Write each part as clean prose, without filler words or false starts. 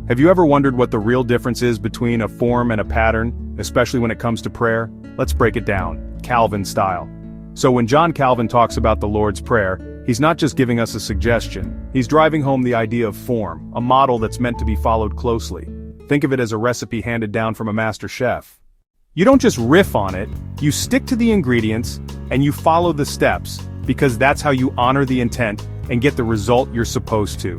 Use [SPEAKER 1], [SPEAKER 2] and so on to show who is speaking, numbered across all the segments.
[SPEAKER 1] Have you ever wondered what the real difference is between a form and a pattern, especially when it comes to prayer? Let's break it down, Calvin style. So when John Calvin talks about the Lord's Prayer, he's not just giving us a suggestion, he's driving home the idea of form, a model that's meant to be followed closely. Think of it as a recipe handed down from a master chef. You don't just riff on it, you stick to the ingredients, and you follow the steps, because that's how you honor the intent and get the result you're supposed to.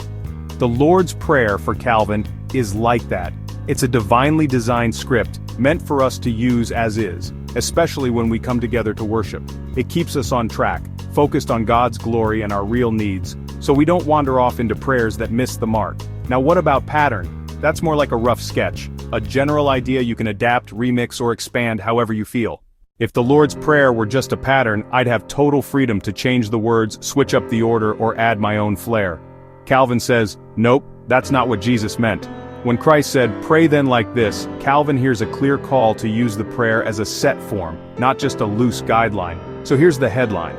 [SPEAKER 1] The Lord's Prayer for Calvin is like that. It's a divinely designed script, meant for us to use as is, especially when we come together to worship. It keeps us on track, focused on God's glory and our real needs, so we don't wander off into prayers that miss the mark. Now what about pattern? That's more like a rough sketch, a general idea you can adapt, remix, or expand however you feel. If the Lord's Prayer were just a pattern, I'd have total freedom to change the words, switch up the order, or add my own flair. Calvin says, nope, that's not what Jesus meant. When Christ said, pray then like this, Calvin hears a clear call to use the prayer as a set form, not just a loose guideline. So here's the headline.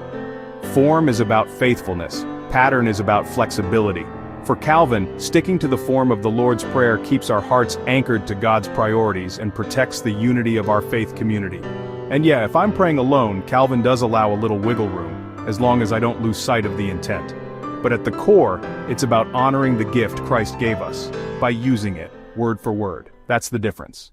[SPEAKER 1] Form is about faithfulness, pattern is about flexibility. For Calvin, sticking to the form of the Lord's Prayer keeps our hearts anchored to God's priorities and protects the unity of our faith community. And yeah, if I'm praying alone, Calvin does allow a little wiggle room, as long as I don't lose sight of the intent. But at the core, it's about honoring the gift Christ gave us, by using it, word for word. That's the difference.